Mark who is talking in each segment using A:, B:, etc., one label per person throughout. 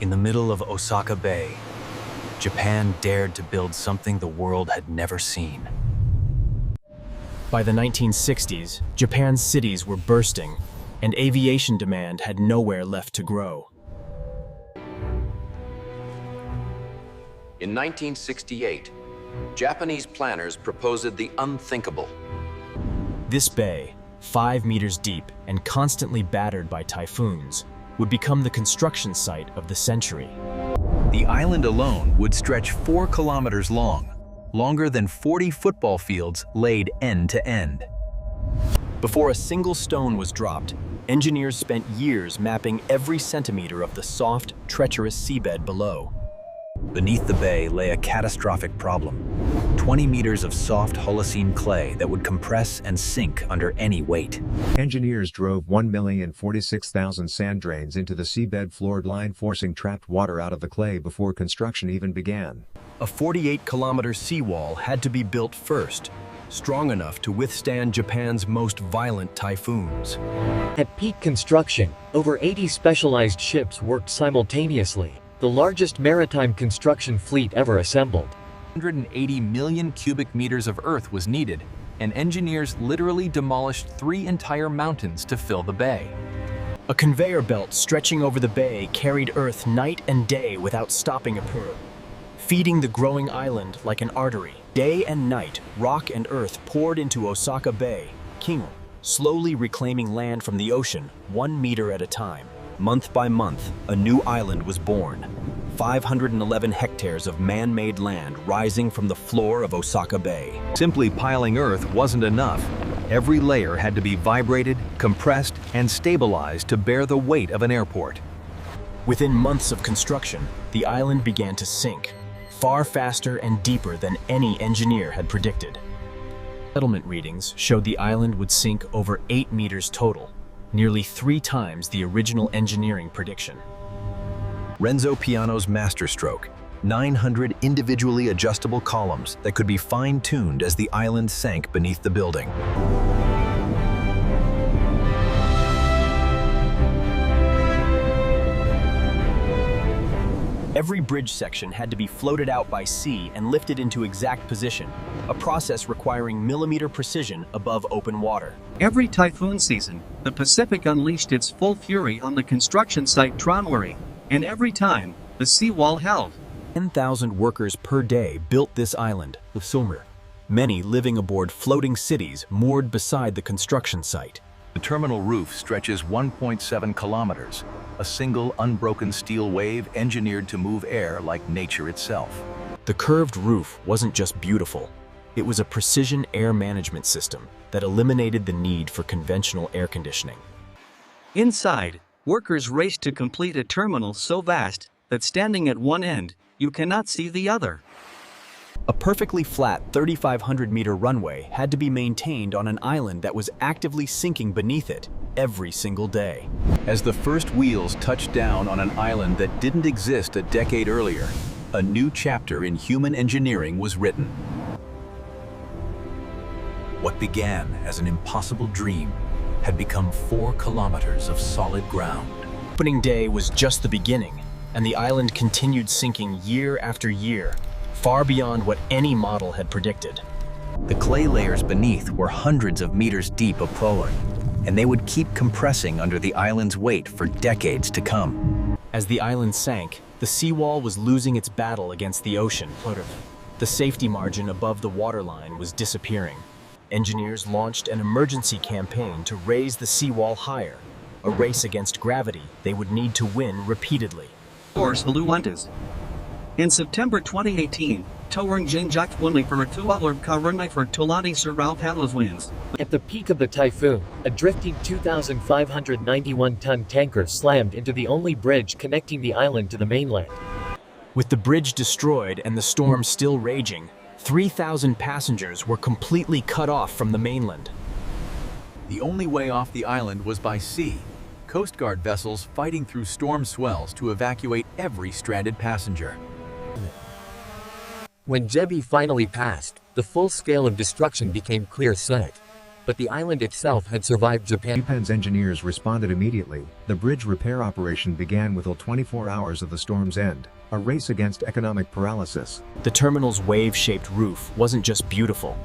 A: In the middle of Osaka Bay, Japan dared to build something the world had never seen.
B: By the 1960s, Japan's cities were bursting, and aviation demand had nowhere left to grow.
C: In 1968, Japanese planners proposed the unthinkable.
B: This bay, 5 meters deep and constantly battered by typhoons, would become the construction site of the century.
A: The island alone would stretch 4 kilometers long, longer than 40 football fields laid end to end.
B: Before a single stone was dropped, engineers spent years mapping every centimeter of the soft, treacherous seabed below.
A: Beneath the bay lay a catastrophic problem: 20 meters of soft Holocene clay that would compress and sink under any weight.
D: Engineers drove 1,046,000 sand drains into the seabed floored line, forcing trapped water out of the clay before construction even began.
B: A 48-kilometer seawall had to be built first, strong enough to withstand Japan's most violent typhoons.
E: At peak construction, over 80 specialized ships worked simultaneously, the largest maritime construction fleet ever assembled.
A: 180 million cubic meters of earth was needed, and engineers literally demolished 3 entire mountains to fill the bay.
B: A conveyor belt stretching over the bay carried earth night and day without stopping a purr, feeding the growing island like an artery. Day and night, rock and earth poured into Osaka Bay, slowly reclaiming land from the ocean 1 meter at a time. Month by month, a new island was born. 511 hectares of man-made land rising from the floor of Osaka Bay.
A: Simply piling earth wasn't enough. Every layer had to be vibrated, compressed, and stabilized to bear the weight of an airport.
B: Within months of construction, the island began to sink, far faster and deeper than any engineer had predicted. Settlement readings showed the island would sink over 8 meters total, nearly 3 times the original engineering prediction.
A: Renzo Piano's masterstroke: 900 individually adjustable columns that could be fine-tuned as the island sank beneath the building.
B: Every bridge section had to be floated out by sea and lifted into exact position, a process requiring millimeter precision above open water.
F: Every typhoon season, the Pacific unleashed its full fury on the construction site runway, and every time, the seawall held.
B: 10,000 workers per day built this island, the summer, many living aboard floating cities moored beside the construction site.
A: The terminal roof stretches 1.7 kilometers, a single unbroken steel wave engineered to move air like nature itself.
B: The curved roof wasn't just beautiful, it was a precision air management system that eliminated the need for conventional air conditioning.
F: Inside, workers raced to complete a terminal so vast that standing at one end, you cannot see the other.
B: A perfectly flat 3,500-meter runway had to be maintained on an island that was actively sinking beneath it every single day.
A: As the first wheels touched down on an island that didn't exist a decade earlier, a new chapter in human engineering was written. What began as an impossible dream had become 4 kilometers of solid ground.
B: Opening day was just the beginning, and the island continued sinking year after year, far beyond what any model had predicted.
A: The clay layers beneath were hundreds of meters deep of pollen, and they would keep compressing under the island's weight for decades to come.
B: As the island sank, the seawall was losing its battle against the ocean. The safety margin above the waterline was disappearing. Engineers launched an emergency campaign to raise the seawall higher, a race against gravity they would need to win repeatedly.
F: In September 2018, Towering Jinjak Wunli for Tualar Karunai for Tulani Surau Paddles wins.
E: At the peak of the typhoon, a drifting 2,591-ton tanker slammed into the only bridge connecting the island to the mainland.
B: With the bridge destroyed and the storm still raging, 3,000 passengers were completely cut off from the mainland.
A: The only way off the island was by sea, Coast Guard vessels fighting through storm swells to evacuate every stranded passenger.
E: When Jebi finally passed, the full scale of destruction became clear sight. but the island itself had survived
D: Japan's engineers responded immediately. The bridge repair operation began within 24 hours of the storm's end, a race against economic paralysis.
B: The terminal's wave-shaped roof wasn't just beautiful.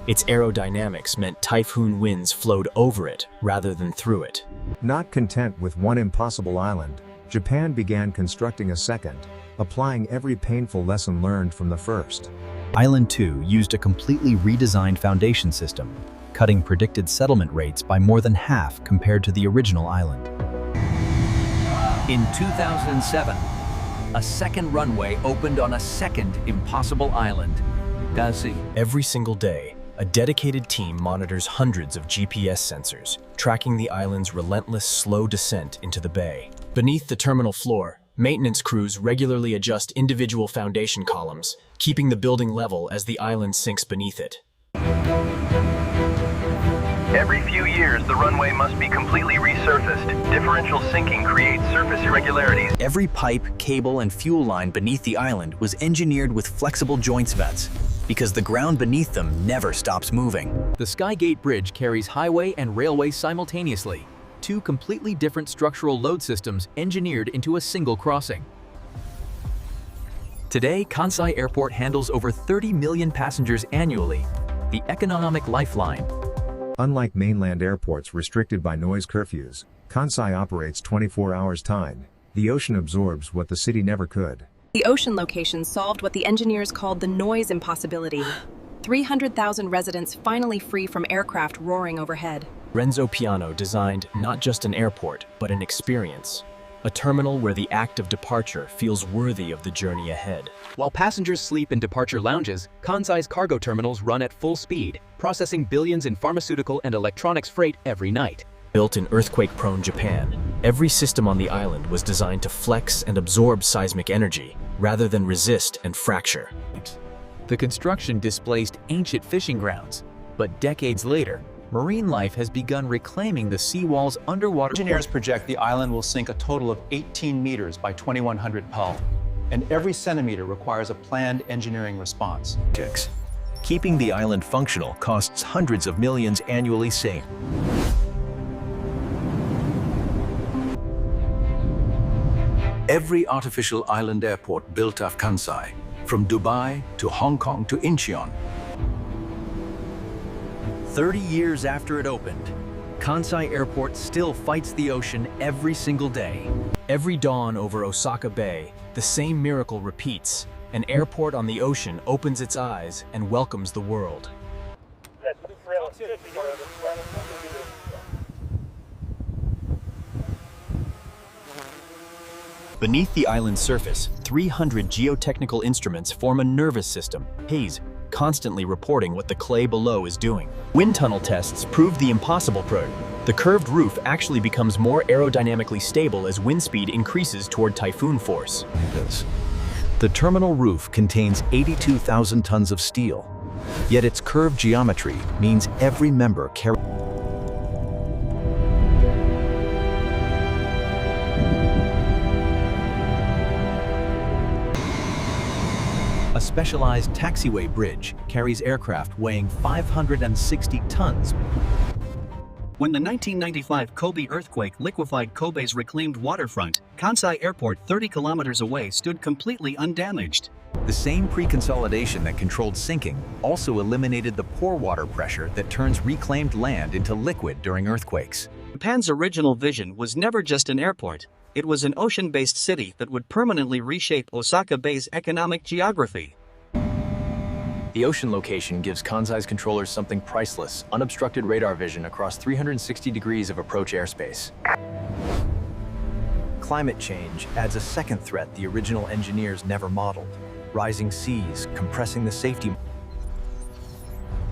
B: Its aerodynamics meant typhoon winds flowed over it rather than through it.
D: Not content with one impossible island, Japan began constructing a second, applying every painful lesson learned from the first.
A: Island 2 used a completely redesigned foundation system, cutting predicted settlement rates by more than half compared to the original island.
C: In 2007, a second runway opened on a second impossible island, Kansai.
B: Every single day, a dedicated team monitors hundreds of GPS sensors, tracking the island's relentless, slow descent into the bay. Beneath the terminal floor, maintenance crews regularly adjust individual foundation columns, keeping the building level as the island sinks beneath it.
G: Every few years, the runway must be completely resurfaced. Differential sinking creates surface irregularities.
A: Every pipe, cable, and fuel line beneath the island was engineered with flexible joints vents, because the ground beneath them never stops moving.
H: The Skygate Bridge carries highway and railway simultaneously, two completely different structural load systems engineered into a single crossing. Today, Kansai Airport handles over 30 million passengers annually, the economic lifeline.
D: Unlike mainland airports restricted by noise curfews, Kansai operates 24 hours time. The ocean absorbs what the city never could.
I: The ocean location solved what the engineers called the noise impossibility. 300,000 residents finally free from aircraft roaring overhead.
B: Renzo Piano designed not just an airport, but an experience. A terminal where the act of departure feels worthy of the journey ahead.
H: While passengers sleep in departure lounges, Kansai's cargo terminals run at full speed, processing billions in pharmaceutical and electronics freight every night.
B: Built in earthquake-prone Japan, every system on the island was designed to flex and absorb seismic energy, rather than resist and fracture.
H: The construction displaced ancient fishing grounds, but decades later, marine life has begun reclaiming the seawall's underwater.
J: Engineers project the island will sink a total of 18 meters by 2100 PUL, and every centimeter requires a planned engineering response.
A: Keeping the island functional costs hundreds of millions annually saved.
C: Every artificial island airport built off Kansai, from Dubai to Hong Kong to Incheon.
A: 30 years after it opened, Kansai Airport still fights the ocean every single day.
B: Every dawn over Osaka Bay, the same miracle repeats. An airport on the ocean opens its eyes and welcomes the world. Beneath the island's surface, 300 geotechnical instruments form a nervous system, haze, constantly reporting what the clay below is doing. Wind tunnel tests prove the impossible. The curved roof actually becomes more aerodynamically stable as wind speed increases toward typhoon force.
A: The terminal roof contains 82,000 tons of steel, yet its curved geometry means every member carries a specialized taxiway bridge carries aircraft weighing 560 tons.
F: When the 1995 Kobe earthquake liquefied Kobe's reclaimed waterfront, Kansai Airport 30 kilometers away stood completely undamaged.
A: The same pre-consolidation that controlled sinking also eliminated the pore water pressure that turns reclaimed land into liquid during earthquakes.
F: Japan's original vision was never just an airport. It was an ocean-based city that would permanently reshape Osaka Bay's economic geography.
B: The ocean location gives Kansai's controllers something priceless, unobstructed radar vision across 360 degrees of approach airspace.
A: Climate change adds a second threat the original engineers never modeled: rising seas compressing the safety.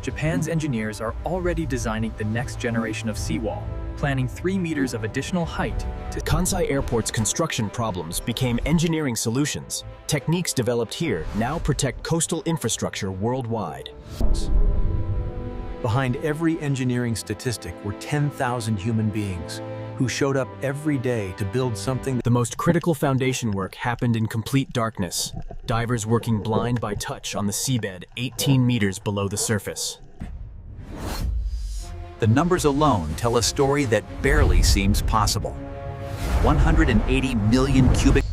H: Japan's engineers are already designing the next generation of seawall, planning 3 meters of additional height.
B: Kansai Airport's construction problems became engineering solutions. Techniques developed here now protect coastal infrastructure worldwide.
A: Behind every engineering statistic were 10,000 human beings who showed up every day to build something.
B: The most critical foundation work happened in complete darkness, divers working blind by touch on the seabed 18 meters below the surface.
A: The numbers alone tell a story that barely seems possible. 180 million cubic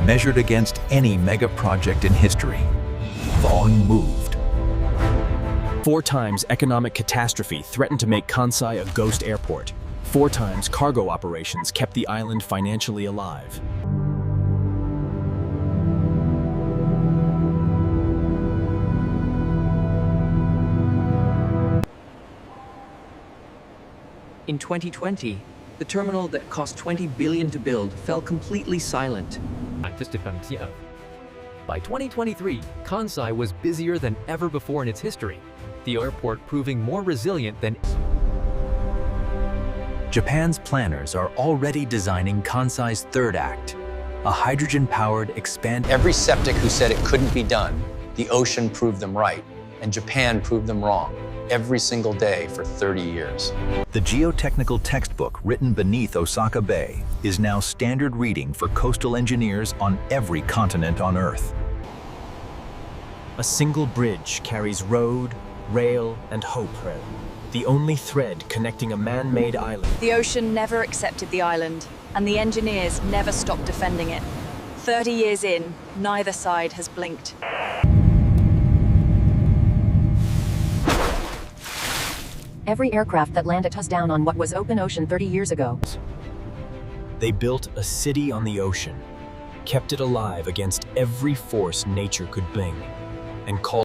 A: measured against any mega project in history. Volume moved.
B: 4 times economic catastrophe threatened to make Kansai a ghost airport. 4 times cargo operations kept the island financially alive.
K: In 2020, the terminal that cost $20 billion to build fell completely silent.
L: By 2023, Kansai was busier than ever before in its history, the airport proving more resilient than.
A: Japan's planners are already designing Kansai's third act, a hydrogen-powered expand.
M: Every skeptic who said it couldn't be done, the ocean proved them right, and Japan proved them wrong, every single day for 30 years.
A: The geotechnical textbook written beneath Osaka Bay is now standard reading for coastal engineers on every continent on Earth.
B: A single bridge carries road, rail, and hope, the only thread connecting a man-made island.
N: The ocean never accepted the island, and the engineers never stopped defending it. 30 years in, neither side has blinked.
O: Every aircraft that landed touched down on what was open ocean 30 years ago.
B: They built a city on the ocean, kept it alive against every force nature could bring, and called